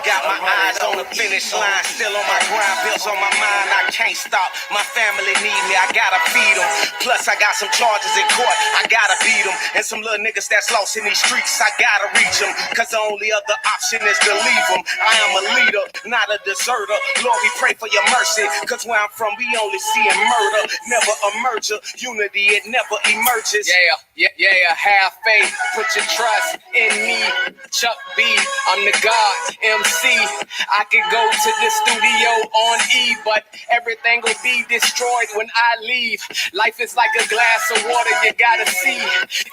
Got my eyes on the finish line, still on my grind, bills on my mind, I can't stop. My family need me, I gotta feed them. Plus I got some charges in court, I gotta beat them. And some little niggas that's lost in these streets, I gotta reach them. Cause the only other option is to leave them. I am a leader, not a deserter. Lord, we pray for your mercy, cause where I'm from, we only seeing murder, never a merger. Unity, it never emerges. Yeah, have faith, put your trust in me. Chuck B, I'm the God, MC. I could go to the studio on E, but everything will be destroyed when I leave. Life is like a glass of water, you gotta see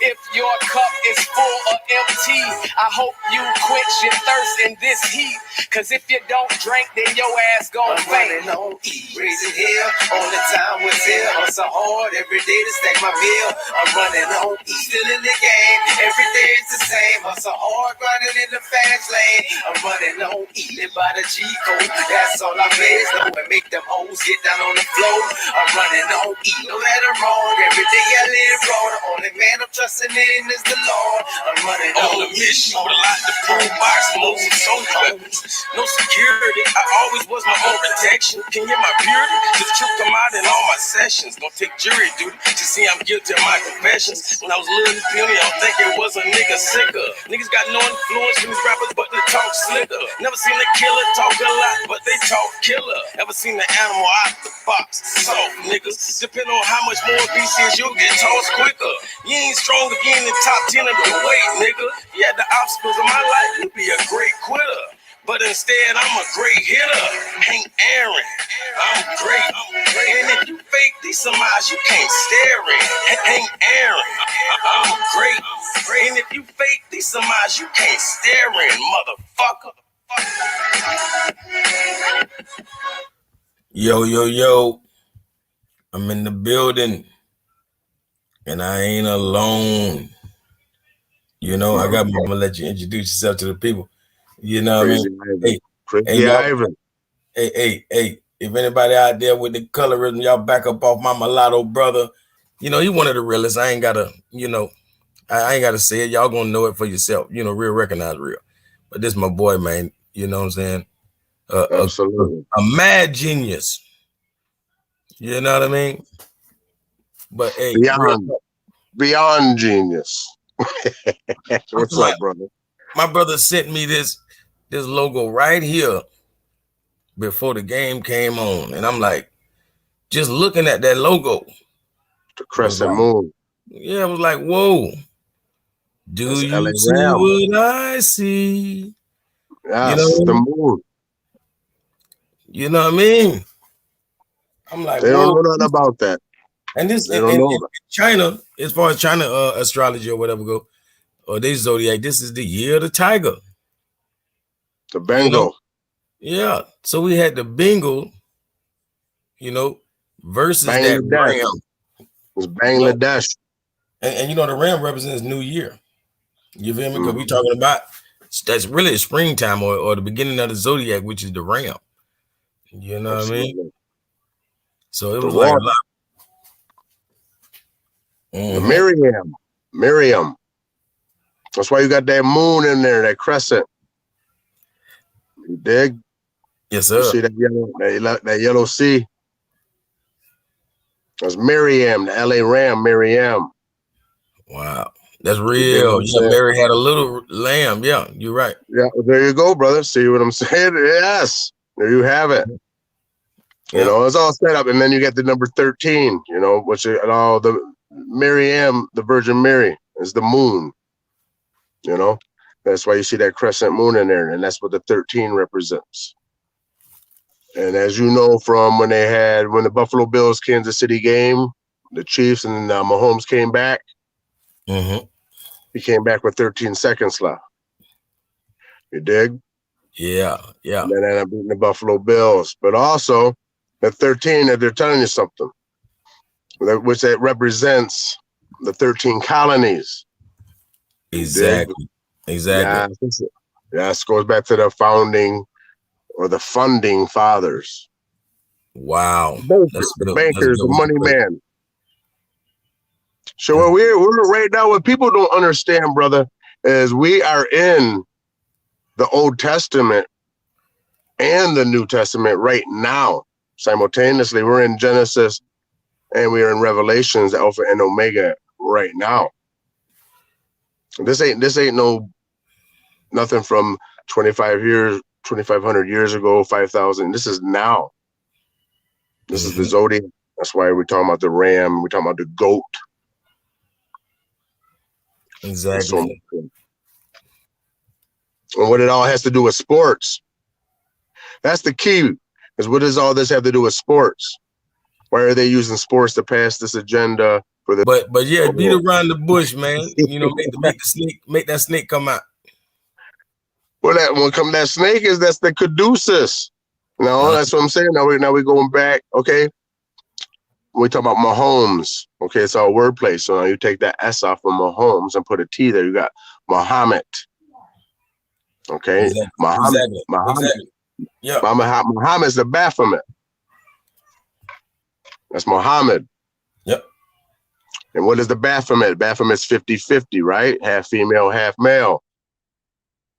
if your cup is full or empty. I hope you quench your thirst in this heat, cause if you don't drink, then your ass gon' faint. On E, raise it here, only time was here. Hustle hard every day to stack my bill. I'm running on E, still in the game. Every day it's the same. Hustle hard, grinding in the fast lane. I'm running on E, live by the G code. That's all I blaze know and make them hoes get down on the floor. I'm running on E, no matter wrong. Every day I live wrong. The only man I'm trusting in is the Lord. I'm running on a mission with a lot to prove. Box moves and so weapons. No security. I always was my own protection. Can you hear my purity? The truth come out in all my sessions. Don't take jury duty to see I'm guilty of my confessions. When I was little and puny, I don't think it was a nigga sicker. Niggas got no influence from these rappers, but they talk slicker. Never seen a killer talk a lot, but they talk killer. Ever seen the animal out the box? Soft niggas. Depending on how much more BCs you'll get tossed quicker. You ain't strong if you in the top 10 of the weight, nigga. You had the obstacles of my life, you'd be a great quitter. But instead, I'm a great hitter. Hank Aaron, I'm great. And if you fake decent eyes, you can't stare it. Hank Aaron, I'm great. And if you fake decent eyes, you can't stare it, motherfucker. Yo. I'm in the building. And I ain't alone. You know, I'm gonna let you introduce yourself to the people. You know what I mean? Hey, if anybody out there with the colorism, y'all back up off my mulatto brother. You know, he one of the realest. I ain't gotta, I ain't gotta say it. Y'all gonna know it for yourself. You know, real recognize real. But this my boy, man. You know what I'm saying? Absolutely. A mad genius. You know what I mean? But hey, beyond genius. What's up, brother? My brother sent me this logo right here before the game came on, and I'm like, just looking at that logo, the crescent moon. Yeah, I was like, whoa. Do that's you see what I see? Yes, the moon. You know what I mean? I'm like, they don't know nothing about that. And this in China, as far as China astrology or whatever go, or they zodiac, this is the year of the tiger. The Bengal. Yeah. So we had the Bengal, versus that ram. It's Bangladesh. And the ram represents New Year. You feel me? Because we talking about that's really springtime or the beginning of the zodiac, which is the ram. You know what I mean? So it was like a lot. The Miriam. That's why you got that moon in there, that crescent. You dig? Yes, sir. You see that yellow sea? That's Miriam, the LA Ram, Miriam. Wow. That's real. Yeah, Mary had a little lamb. Yeah, you're right. Yeah, there you go, brother. See what I'm saying? Yes. There you have it. You know, it's all set up. And then you get the number 13, which is all the Miriam, the Virgin Mary, is the moon. That's why you see that crescent moon in there. And that's what the 13 represents. And as you know, from when the Buffalo Bills Kansas City game, the Chiefs and Mahomes came back. He came back with 13 seconds left. You dig? Yeah. And then ended up beating the Buffalo Bills. But also, the 13, that they're telling you something, which that represents the 13 colonies. Exactly. Yeah, this goes back to the founding or the funding fathers. Wow. The bankers, the money man. So what we're right now, what people don't understand, brother, is we are in the Old Testament and the New Testament right now. Simultaneously, we're in Genesis and we are in Revelations, Alpha and Omega right now. This ain't no nothing from 2,500 years ago, 5,000. This is now. This is the zodiac. That's why we're talking about the ram. We're talking about the goat. Exactly. And what it all has to do with sports. That's the key. Is what does all this have to do with sports? Why are they using sports to pass this agenda for the? But yeah, beat around the bush, man. You know, make that snake come out. Well, that snake is that's the caduceus. No, that's what I'm saying. Now we're going back. Okay, we talk about Mahomes. Okay, it's all wordplay. So now you take that S off of Mahomes and put a T there. You got Muhammad. Okay, Exactly. Muhammad. Exactly. Yeah. Muhammad's the Baphomet. That's Muhammad. Yep. And what is the Baphomet? Baphomet's 50-50, right? Half female, half male.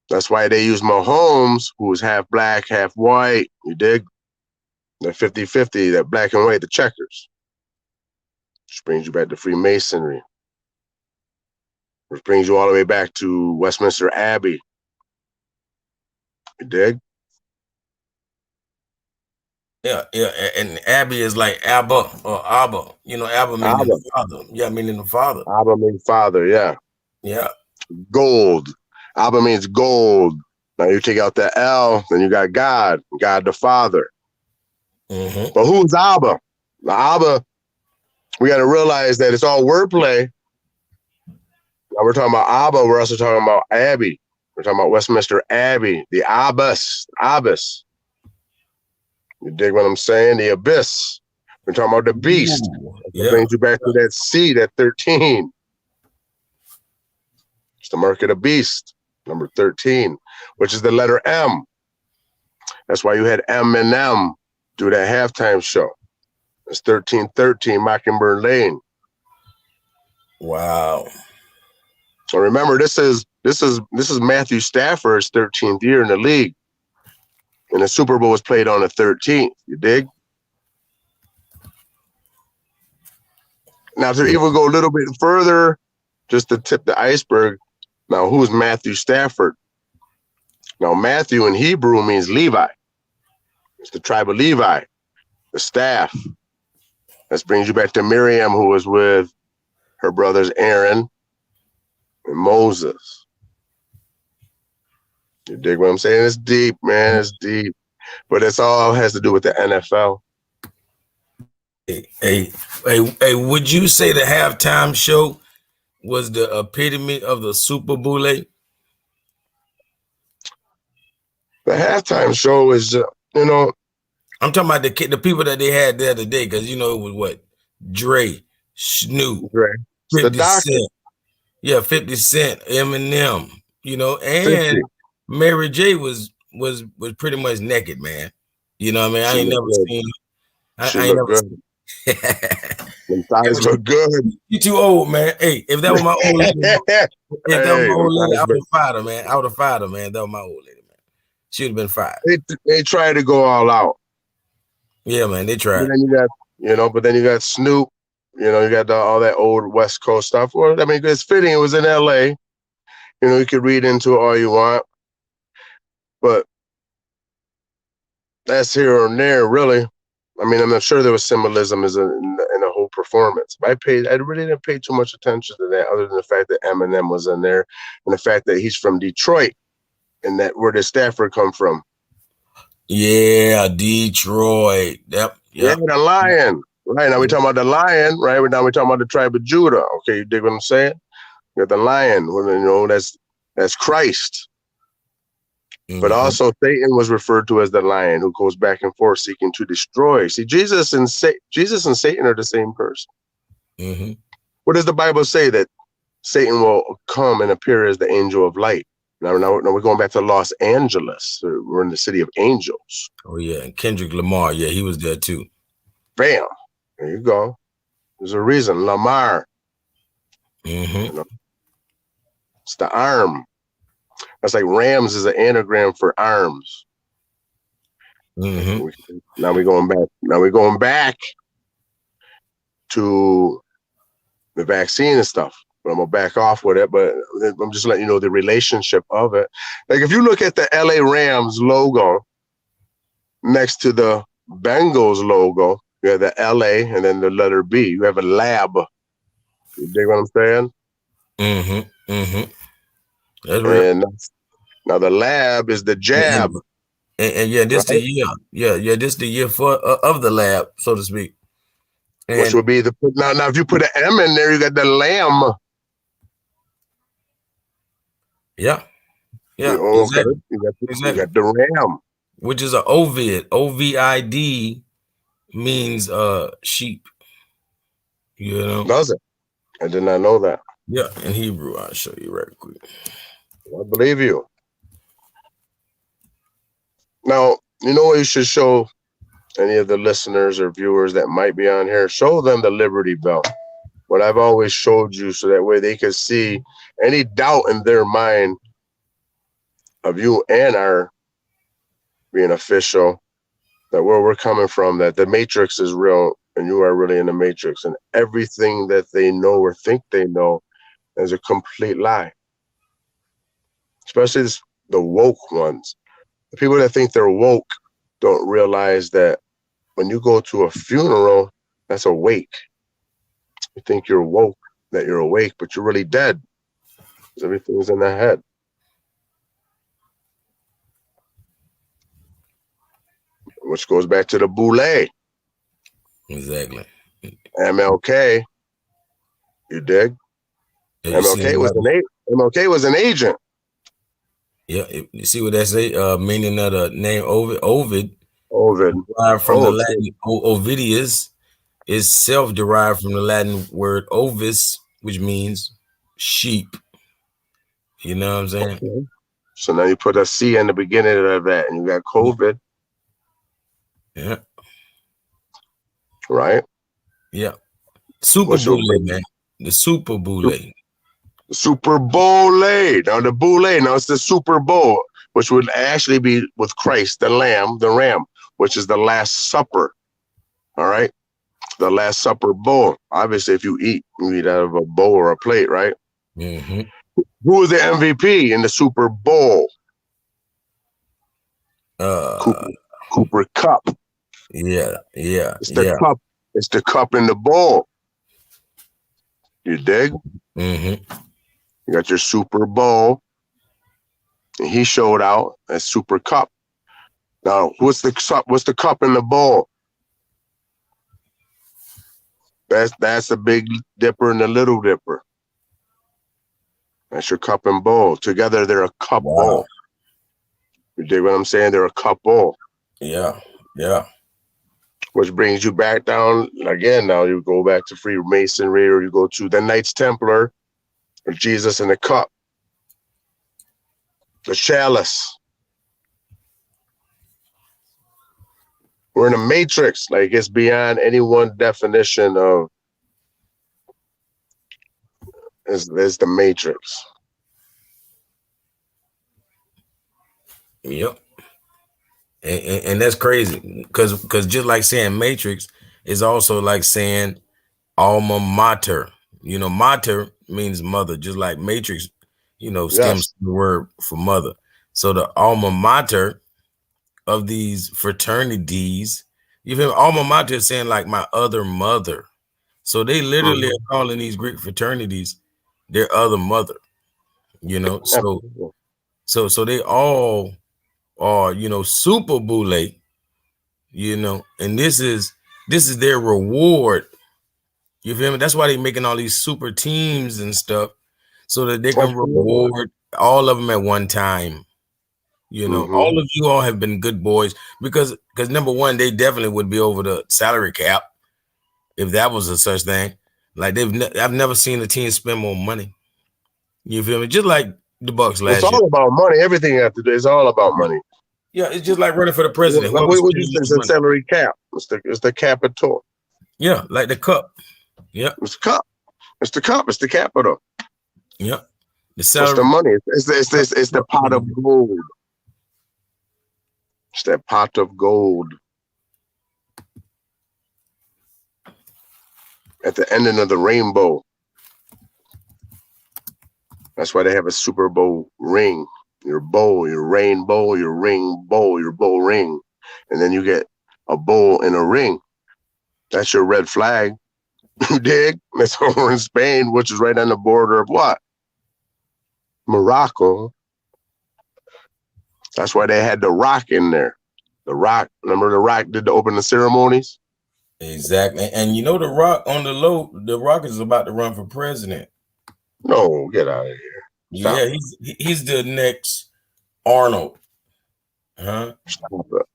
That's why they use Mahomes, who is half black, half white. You dig? The 50-50, that black and white, the checkers. Which brings you back to Freemasonry. Which brings you all the way back to Westminster Abbey. You dig? Yeah, and Abby is like Abba or Abba. You know, Abba meaning the father. Yeah, meaning the father. Abba means father, yeah. Yeah. Gold. Abba means gold. Now you take out the L, then you got God the Father. But who's Abba? Now, Abba, we got to realize that it's all wordplay. Now we're talking about Abba. We're also talking about Abbey. We're talking about Westminster Abbey, the Abbas. You dig what I'm saying? The abyss. We're talking about the beast. That brings you back to that C, that 13. It's the mark of the beast, number 13, which is the letter M. That's why you had Eminem do that halftime show. It's 1313 Mockingbird Lane. Wow. So remember, this is Matthew Stafford's 13th year in the league. And the Super Bowl was played on the 13th. You dig? Now, to even go a little bit further, just to tip the iceberg, now who's Matthew Stafford? Now, Matthew in Hebrew means Levi. It's the tribe of Levi, the staff. That brings you back to Miriam, who was with her brothers Aaron and Moses. You dig what I'm saying? It's deep, man. It's deep. But it's all has to do with the NFL. Hey, would you say the halftime show was the epitome of the Super Boule? The halftime show is, I'm talking about the people that they had there today, because it was what? Dre, Snoop, Dre. 50 Cent. Yeah, 50 Cent, Eminem, and 50. Mary J was pretty much naked, man. You know what I mean? I ain't never seen. She looked good. Them thighs look good. You too old, man. Hey, if that was my old lady, I would have fired her, man. I would have fired her, man. That was my old lady, man. She would have been fired. They tried to go all out. Yeah, man, they tried. But then you got Snoop. You got all that old West Coast stuff. Well, I mean, it's fitting. It was in LA. You could read into it all you want. But that's here and there, really. I mean, I'm not sure there was symbolism in the whole performance. I really didn't pay too much attention to that, other than the fact that Eminem was in there, and the fact that he's from Detroit, and that where did Stafford come from? Yeah, Detroit. Yep. Yeah, the lion. Right now we're talking about the lion. Right now we're talking about the tribe of Judah. Okay, you dig what I'm saying? You got the lion. That's Christ. But also Satan was referred to as the lion, who goes back and forth seeking to destroy. See, Jesus and Satan are the same person. What does the Bible say? That Satan will come and appear as the angel of light. Now we're going back to Los Angeles. We're in the city of angels. Oh yeah, and Kendrick Lamar, yeah, he was there too. Bam, there you go. There's a reason. Lamar. It's the arm. That's like Rams is an anagram for arms. Mm-hmm. Now we're going back. Now we're going back to the vaccine and stuff. But I'm gonna back off with it. But I'm just letting you know the relationship of it. Like if you look at the LA Rams logo next to the Bengals logo, you have the LA and then the letter B. You have a lab. You dig what I'm saying? Mm-hmm. Mm-hmm. That's real. And now the lab is the jab. And yeah, this the Right? year. Yeah, this the year for of the lab, so to speak. Which And would be the now if you put an M in there, you got the lamb. yeah, Okay. exactly. You Exactly. got the ram. Which is a ovid. OVID means sheep. You know? Does it? I did not know that. Yeah, in Hebrew. I'll show you right quick. I believe you. Now, you know what you should show any of the listeners or viewers that might be on here? Show them the Liberty Bell. What I've always showed you so that way they can see any doubt in their mind of you and our being official, that where we're coming from, that the Matrix is real and you are really in the Matrix, and everything that they know or think they know is a complete lie. Especially the woke ones. The people that think they're woke don't realize that when you go to a funeral, that's awake. You think you're woke, that you're awake, but you're really dead. Everything's in the head. Which goes back to the Boule. Exactly. MLK. You dig? Yeah, you see MLK was an agent. Yeah, you see what that say? Meaning of the name Ovid Ovid. derived from the Latin Ovidius is self-derived from the Latin word ovis, which means sheep. You know what I'm saying? Okay. So now you put a C in the beginning of that, and you got COVID. Yeah. Right? Yeah. Super Boule, man. The Super Boule. The Super Bowl. Now the Boule. Now it's the Super Bowl, which would actually be with Christ, the Lamb, the Ram, which is the Last Supper. All right? The Last Supper bowl. Obviously, if you eat out of a bowl or a plate, right? Mm-hmm. Who was the MVP in the Super Bowl? Cooper Cup. Yeah. It's the cup. It's the cup in the bowl. You dig? Mm-hmm. You got your Super Bowl. And he showed out as Super Cup. Now, what's the cup in the bowl? That's the Big Dipper and the Little Dipper. That's your cup and bowl. Together, they're a cup bowl. You dig what I'm saying? They're a cup bowl. Yeah. Which brings you back down again. Now you go back to Freemasonry, or you go to the Knights Templar, or Jesus in the cup, the chalice. We're in a matrix. Like, it's beyond any one definition of is the matrix. Yep. And that's crazy because just like saying matrix is also like saying alma mater. You know, mater means mother, just like matrix, stems from the word for mother. So the alma mater of these fraternities, you feel me? Alma mater is saying like my other mother. So they literally are calling these Greek fraternities their other mother, So they all are, super boule, and this is their reward. You feel me? That's why they're making all these super teams and stuff so that they can reward all of them at one time. All of you all have been good boys because number one, they definitely would be over the salary cap if that was a such thing. Like I've never seen a team spend more money. You feel me? Just like the Bucks last year. It's all about money. Everything you have to do is all about money. Yeah, it's just like running for the president. What you say? It's the salary cap. It's the capital. Yeah, like the cup. Yeah, it's the cup. It's the cup. It's the capital. Yeah, the salary. It's the money. It's the pot of gold. It's It's that pot of gold. At the ending of the rainbow. That's why they have a Super Bowl ring. Your bowl, your rainbow, your ring bowl, your bowl ring. And then you get a bowl and a ring. That's your red flag. You dig? That's over in Spain, which is right on the border of what? Morocco. That's why they had the Rock in there. The Rock, remember the Rock did the opening ceremonies? Exactly. And you know, the Rock on the low, the Rock is about to run for president. No, get out of here. Stop Yeah, it. he's the next Arnold. Huh? Stop it.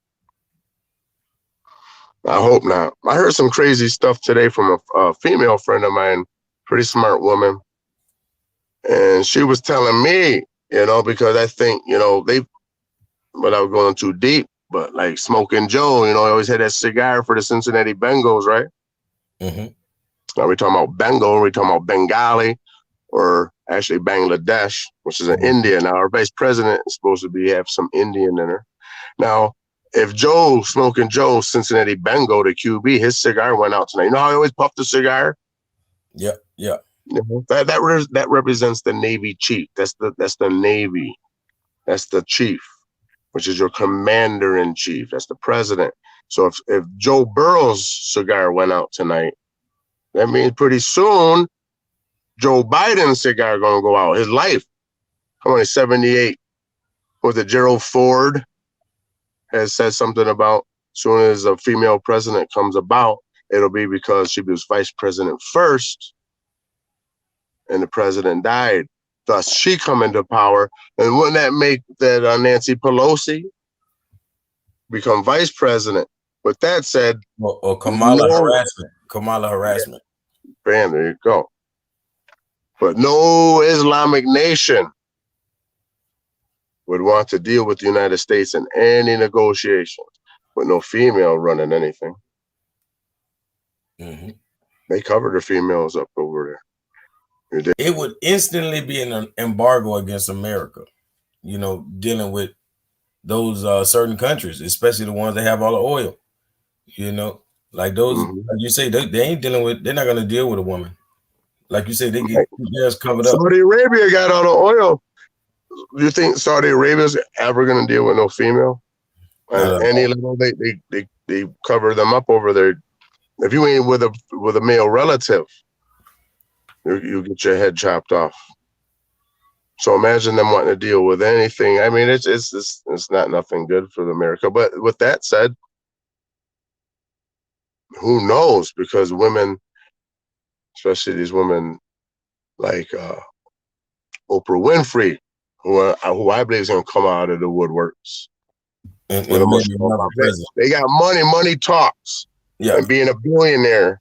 I hope not. I heard some crazy stuff today from a female friend of mine, pretty smart woman. And she was telling me, because I think, without going too deep, but like Smoking Joe, he always had that cigar for the Cincinnati Bengals, right? Mm-hmm. Now we're talking about Bengal, we're talking about Bengali, or actually Bangladesh, which is in India. Now our vice president is supposed to have some Indian in her. Now, if Smoking Joe, Cincinnati Bengal, the QB, his cigar went out tonight. You know how he always puffed the cigar? Yeah. That represents the Navy chief. That's the Navy. That's the chief, which is your commander in chief. That's the president. So if Joe Burrow's cigar went out tonight, that means pretty soon Joe Biden's cigar gonna go out. His life. Come on, he's 78. Was it Gerald Ford has said something about as soon as a female president comes about, it'll be because she was vice president first and the president died. Thus, she come into power. And wouldn't that make that Nancy Pelosi become vice president? With that said, Or Kamala harassment. Kamala harassment. Bam, there you go. But no Islamic nation would want to deal with the United States in any negotiations with no female running anything. Mm-hmm. They covered the females up over there. It would instantly be an embargo against America, dealing with those certain countries, especially the ones that have all the oil, like those, like you say, they ain't dealing with, they're not going to deal with a woman. Like you say, they get theirs covered up. Saudi Arabia got all the oil. Do you think Saudi Arabia's ever going to deal with no female? At any level, they cover them up over there. If you ain't with a male relative, you get your head chopped off. So imagine them wanting to deal with anything. I mean, it's not nothing good for America. But with that said, who knows? Because women, especially these women like Oprah Winfrey, who I believe is going to come out of the woodworks. And maybe they got money. Money talks. Yeah. And being a billionaire,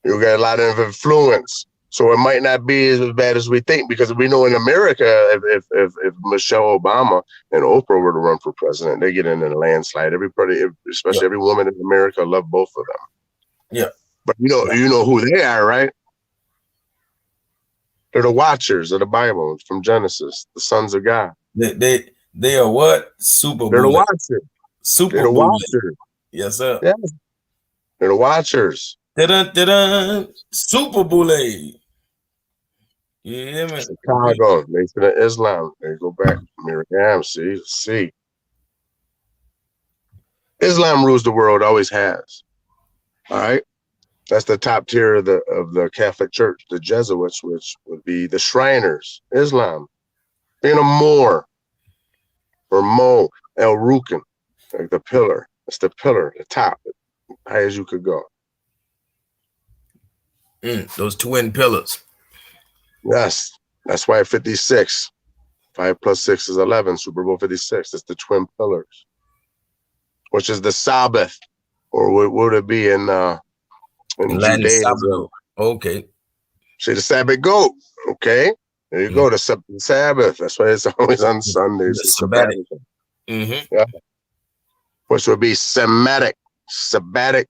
you got a lot of influence. So it might not be as bad as we think, because we know in America, if Michelle Obama and Oprah were to run for president, they get in a landslide. Everybody, especially every woman in America, love both of them. Yeah. But you know who they are, right? They're the watchers of the Bible from Genesis, the sons of God. They are what? Super They're Boule. the watchers. Super They're the Boule. watchers. Yes, sir. Yeah. They're the watchers. Da-dun. Super Boule. Yeah, man. Chicago, Nation of Islam. They go back. Miriam, see. Islam rules the world, always has. All right. That's the top tier of the Catholic Church, the Jesuits, which would be the Shriners, Islam. Being a Moor or Mo, El Rukin, like the pillar. It's the pillar, the top, high as you could go. Those twin pillars. Yes, that's why 56. 5 + 6 is 11. Super Bowl 56. It's the twin pillars, which is the Sabbath, or what would it be in Judaism? Okay. See the Sabbath goat. Okay, there you go. The Sabbath. That's why it's always on Sundays. The Sabbatic. Yeah. Which would be Semitic. Semitic.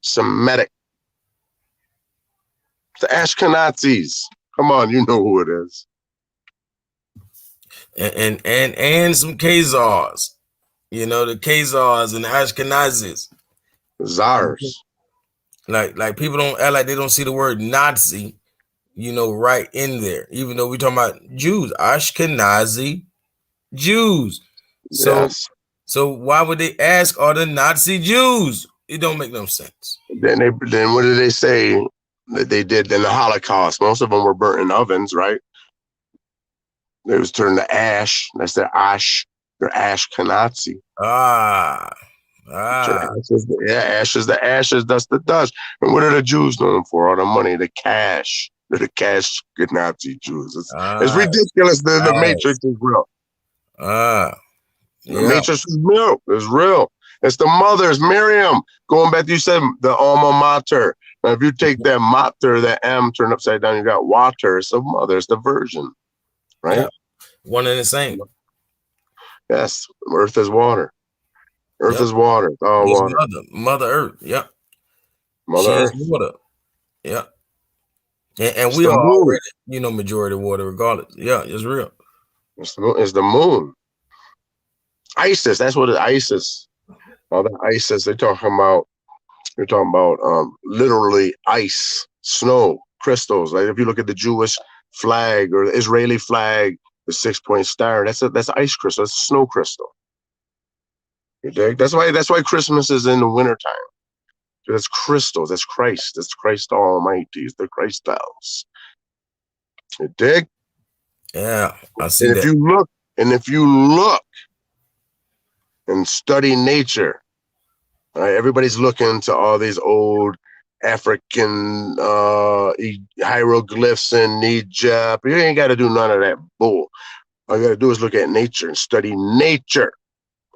The Ashkenazis. Come on, you know who it is. And some Khazars. You know, the Khazars and the Ashkenazis. Czars. Like people don't act like they don't see the word Nazi, you know, right in there. Even though we're talking about Jews, Ashkenazi Jews. So Yes. so why would they ask are the Nazi Jews? It don't make no sense. Then what did they say that they did in the Holocaust? Most of them were burnt in ovens, right? They was turned to ash. That's their ash. They're Ashkenazi. Ashes, yeah, ashes, the ashes, dust, the dust. And what are the Jews known for? All the money, the cash. They're the cash Nazi Jews. It's ridiculous. The Matrix is real. The Matrix is real. It's real. It's the mothers, Miriam. Going back to you said the alma mater. Now, if you take that mater, that M, turn upside down, you got water. It's the mother. It's the virgin, right? Yeah. One and the same. Yes. Earth is water. Earth is water. It's all water. Mother Earth. Yep. Mother Earth. Water. Yep. And we are already, you know, majority water regardless. Yeah, it's real. It's the moon. ISIS. That's what it is. ISIS. All the ISIS. They're talking about literally ice, snow, crystals. Like if you look at the Jewish flag or the Israeli flag, the 6-point star, that's ice crystal. That's a snow crystal. You dig? That's why Christmas is in the wintertime. That's crystals. That's Christ. That's Christ Almighty. It's the Christ house. You dig? Yeah, I see and that. If you look and study nature, right, everybody's looking to all these old African hieroglyphs in Egypt. You ain't got to do none of that bull. All you got to do is look at nature and study nature.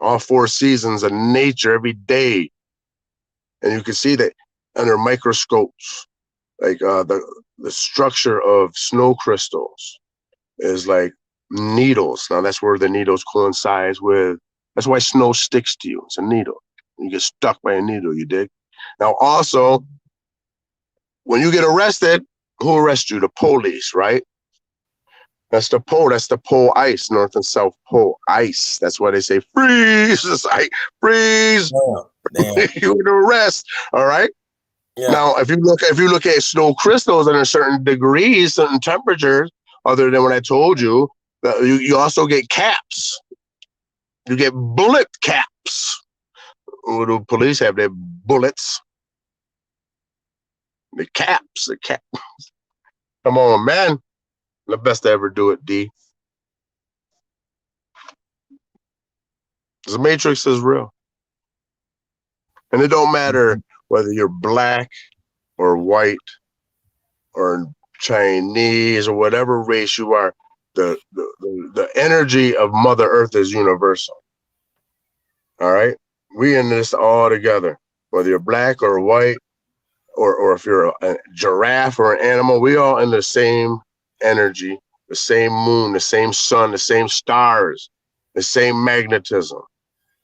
All 4 seasons of nature every day. And you can see that under microscopes, like the structure of snow crystals is like needles. Now that's where the needles coincides with. That's why snow sticks to you. It's a needle. You get stuck by a needle, you dig? Now also, when you get arrested, who arrests you? The police, right? That's the pole. That's the pole ice, North and South Pole ice. That's why they say freeze. It's like freeze. You would arrest. All right. Yeah. Now, if you look at snow crystals under certain degrees, certain temperatures, other than what I told you, you also get caps. You get bullet caps. What do police have? Their bullets. The caps. The cap. Come on, man. The best to ever do it, D. The Matrix is real. And it don't matter whether you're black or white or Chinese or whatever race you are. The energy of Mother Earth is universal. All right? We in this all together. Whether you're black or white or if you're a giraffe or an animal, we all in the same energy, the same moon, the same sun, the same stars, the same magnetism.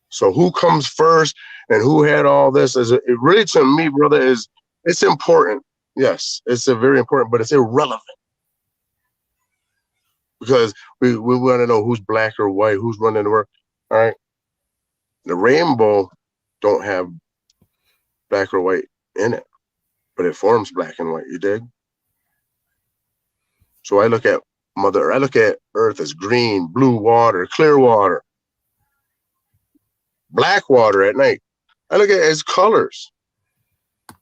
So who comes first and who had all this is it really, to me, brother, it's important. Yes, it's a very important, but it's irrelevant because we want to know who's black or white, who's running the world. All right, the rainbow don't have black or white in it, but it forms black and white. You dig? So I look at Earth as green, blue water, clear water, black water at night. I look at it as colors,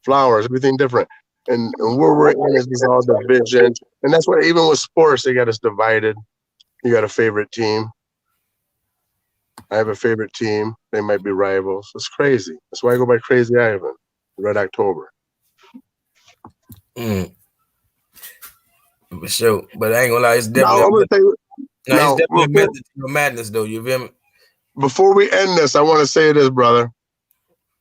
flowers, everything different. And where we're in is all division. And that's why even with sports, they got us divided. You got a favorite team. I have a favorite team. They might be rivals. It's crazy. That's why I go by Crazy Ivan, Red October. For sure. But I ain't gonna lie, it's definitely it's definitely a method to madness though, you feel me? Before we end this, I want to say this, brother.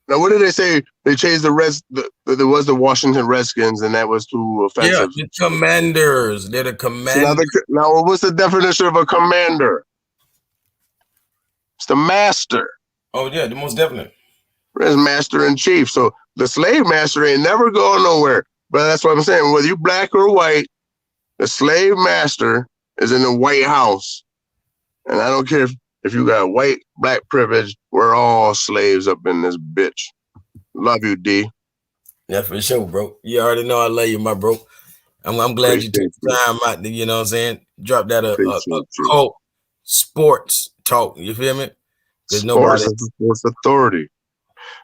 Now, what did they say? They changed there was the Washington Redskins, and that was too offensive. Yeah, the Commanders. They're the Commanders. So now, what's the definition of a commander? It's the master. Oh, yeah, the most definite. It's master in chief. So the slave master ain't never going nowhere. But that's what I'm saying. Whether you black or white, the slave master is in the White House. And I don't care if If you got white, black privilege, we're all slaves up in this bitch. Love you, D. Yeah, for sure, bro. You already know I love you, my bro. I'm glad you took Appreciate the you. time out to, you know what I'm saying? Drop that a Appreciate you. cult sports talk. You feel me? Because Sports nobody. is the sports authority.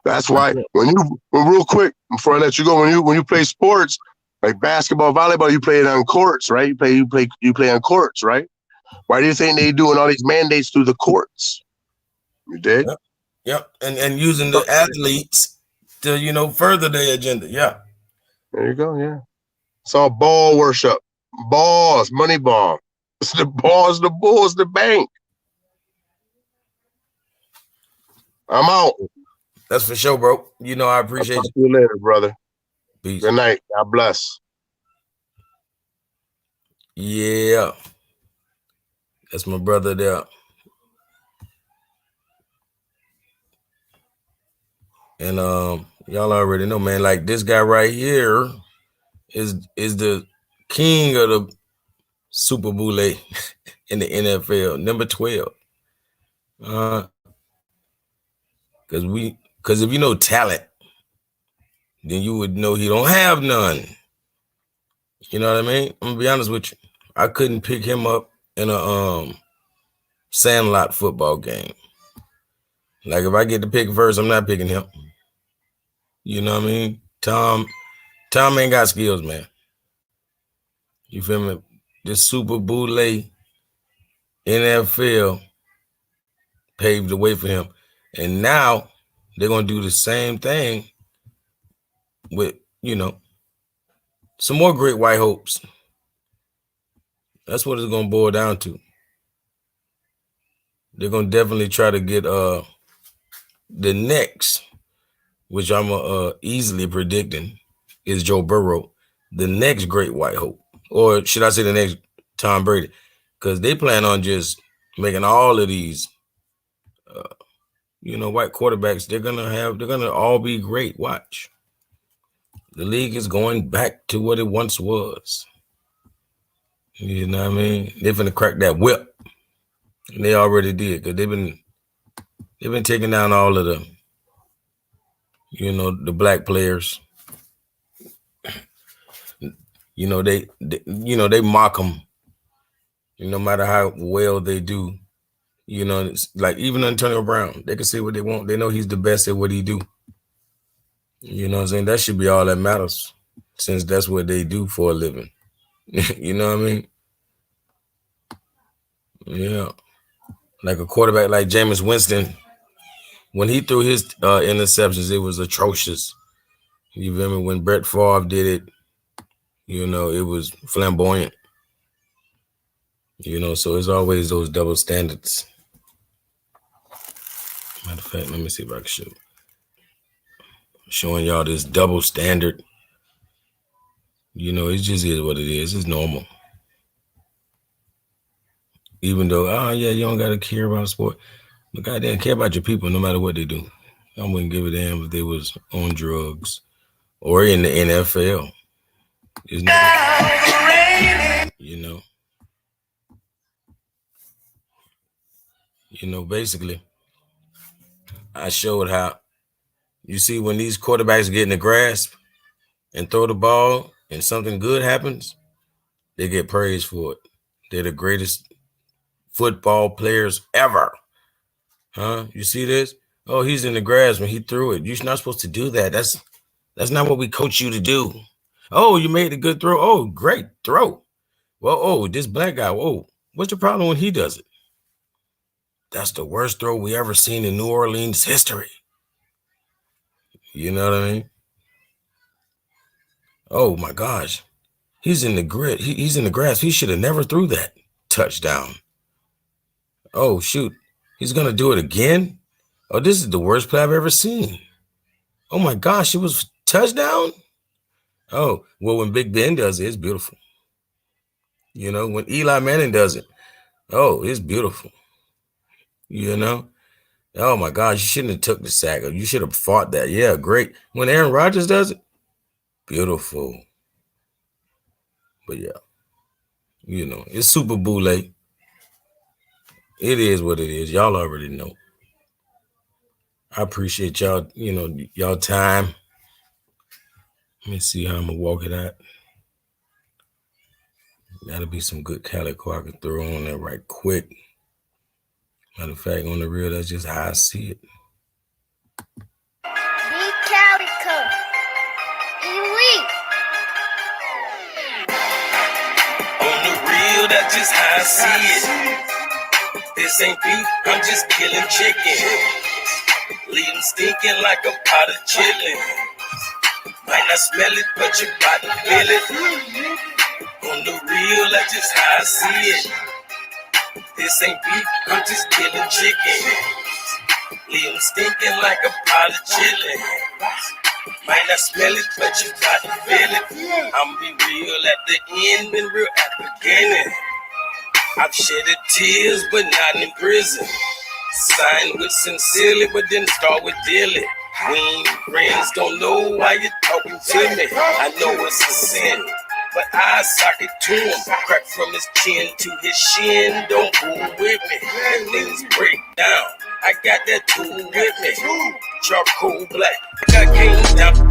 That's why when real quick before I let you go, when you play sports like basketball, volleyball, you play it on courts, right? You play on courts, right? Why do you think they doing all these mandates through the courts? You dig? Yep, yep. And using the athletes to, further their agenda. Yeah. There you go. Yeah, it's all ball worship, balls, money ball. It's the balls, the bulls, the bank. I'm out. That's for sure, bro. I I'll appreciate talk to you later, brother. you. Peace. Good night. God bless. Yeah. That's my brother there. And y'all already know, man, like this guy right here is the king of the Super Boule in the NFL, number 12. Because if you know talent, then you would know he don't have none. You know what I mean? I'm gonna be honest with you. I couldn't pick him up in a sandlot football game. Like if I get to pick first, I'm not picking him. You know what I mean? Tom ain't got skills, man. You feel me? This Super Boule NFL paved the way for him. And now they're gonna do the same thing with, some more great white hopes. That's what it's gonna boil down to. They're gonna definitely try to get the next, which I'm easily predicting, is Joe Burrow, the next great white hope, or should I say the next Tom Brady, because they plan on just making all of these, white quarterbacks. They're gonna all be great. Watch, the league is going back to what it once was. You know what I mean? They're gonna crack that whip, and they already did because they've been taking down all of the, the black players. They mock them, no matter how well they do. It's like even Antonio Brown, they can say what they want. They know he's the best at what he do. You know what I'm saying? That should be all that matters, since that's what they do for a living. You know what I mean? Yeah. Like a quarterback like Jameis Winston, when he threw his interceptions, it was atrocious. You feel me? When Brett Favre did it, it was flamboyant. So it's always those double standards. Matter of fact, let me see if I can show. Showing y'all this double standard. It just is what it is. It's normal. Even though, yeah, you don't gotta care about sport. But goddamn, care about your people no matter what they do. I wouldn't give a damn if they was on drugs or in the NFL. It's not, basically, I showed how, you see, when these quarterbacks get in the grasp and throw the ball and something good happens, they get praised for it. They're the greatest football players ever. Huh? You see this? Oh, he's in the grass when he threw it. You're not supposed to do that. That's not what we coach you to do. Oh, you made a good throw. Oh, great throw. Well, oh, this black guy. Oh, what's the problem when he does it? That's the worst throw we ever seen in New Orleans history. You know what I mean? Oh my gosh. He's in the grid. He's in the grass. He should have never threw that touchdown. Oh, shoot. He's going to do it again? Oh, this is the worst play I've ever seen. Oh my gosh, it was touchdown? Oh, well, when Big Ben does it, it's beautiful. When Eli Manning does it, oh, it's beautiful. Oh my gosh, you shouldn't have took the sack. You should have fought that. Yeah, great. When Aaron Rodgers does it, beautiful. But yeah, it's Super Boule. It is what it is. Y'all already know. I appreciate y'all, y'all time. Let me see how I'm gonna walk it out. That'll be some good calico I can throw on there right quick. Matter of fact, on the real, that's just how I see it. Be calico. Elite. On the real, that's just how I see it. This ain't beef, I'm just killing chicken. Leave them stinking like a pot of chili. Might not smell it, but you bout to feel it. On the real, that's just how I see it. This ain't beef, I'm just killing chicken. Leave them stinking like a pot of chili. Might not smell it, but you bout to feel it. I'ma be real at the end, been real at the beginning. I've shedded tears, but not in prison. Signed with sincerely, but didn't start with dearly. We ain't friends, don't know why you're talking to me. I know it's a sin, but I sock it to him. Crack from his chin to his shin, don't fool with me. If things break down, I got that tool with me. Charcoal black, I came down.